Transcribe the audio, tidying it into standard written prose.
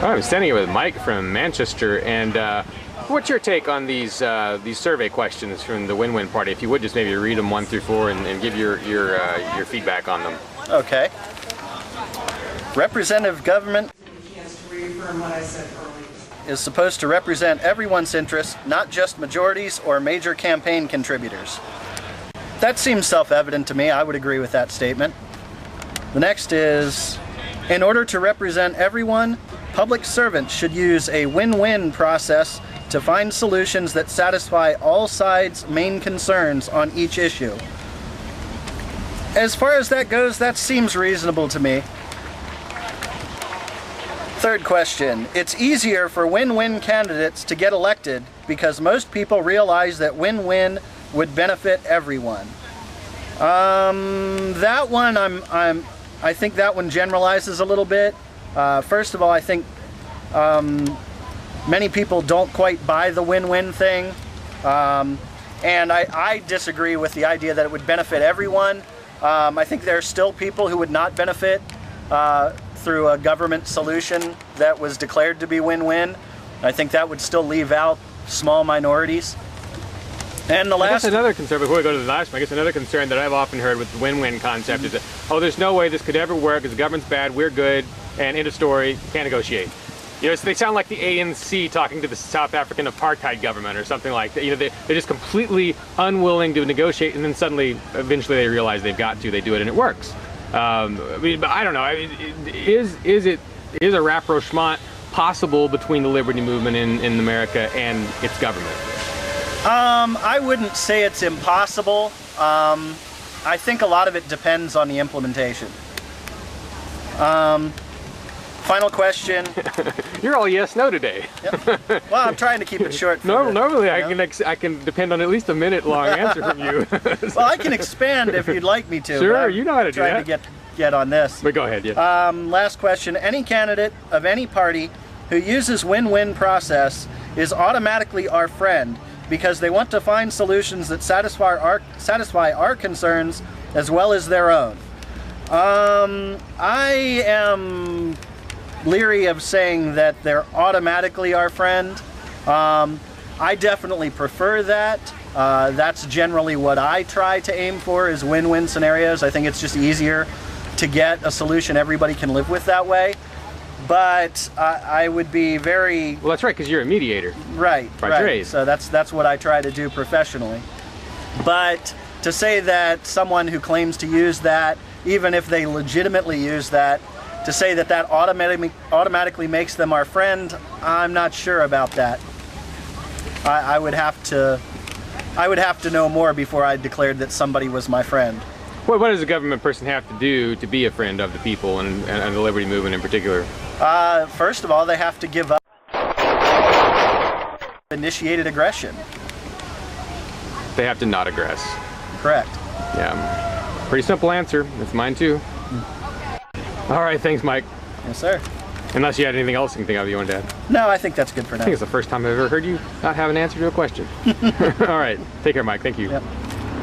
I'm standing here with Mike from Manchester, and what's your take on these survey questions from the Win-Win Party? If you would just maybe read them 1 through 4 and give your feedback on them. Okay. Representative government is supposed to represent everyone's interests, not just majorities or major campaign contributors. That seems self-evident to me. I would agree with that statement. The next is, in order to represent everyone, public servants should use a win-win process to find solutions that satisfy all sides' main concerns on each issue. As far as that goes, that seems reasonable to me. Third question, it's easier for win-win candidates to get elected because most people realize that win-win would benefit everyone. That one, I think that one generalizes a little bit. First of all, I think many people don't quite buy the win-win thing. And I disagree with the idea that it would benefit everyone. I think there are still people who would not benefit through a government solution that was declared to be win-win. I think that would still leave out small minorities. And the last... I guess another concern, before we go to the last one, I guess another concern that I've often heard with the win-win concept is that, oh, there's no way this could ever work because the government's bad, we're good, and end of story, can't negotiate. You know, so they sound like the ANC talking to the South African apartheid government or something like that. You know, they're just completely unwilling to negotiate, and then suddenly, eventually they realize they've got to, they do it, and it works. I mean, but I don't know, is a rapprochement possible between the liberty movement in America and its government? I wouldn't say it's impossible. I think a lot of it depends on the implementation. Final question. You're all yes, no today. Yep. Well, I'm trying to keep it short. Normally, I can depend on at least a minute-long answer from you. Well, I can expand if you'd like me to. Sure, you know how to do that. Trying to get on this. But go ahead. Yeah. Last question. Any candidate of any party who uses win-win process is automatically our friend because they want to find solutions that satisfy our concerns as well as their own. I am leery of saying that they're automatically our friend. I definitely prefer that. That's generally what I try to aim for, is win-win scenarios. I think it's just easier to get a solution everybody can live with that way. But I would be very... Well, that's right, because you're a mediator. Right, by trade. So that's what I try to do professionally. But to say that someone who claims to use that, even if they legitimately use that, to say that that automatically makes them our friend, I'm not sure about that. I would have to know more before I declared that somebody was my friend. Well, what does a government person have to do to be a friend of the people and the liberty movement in particular? First of all, they have to give up initiated aggression. They have to not aggress. Correct. Yeah. Pretty simple answer. That's mine too. All right, thanks, Mike. Yes, sir. Unless you had anything else you can think of you wanted to add. No, I think that's good for now. I think it's the first time I've ever heard you not have an answer to a question. All right, take care, Mike. Thank you. Yep.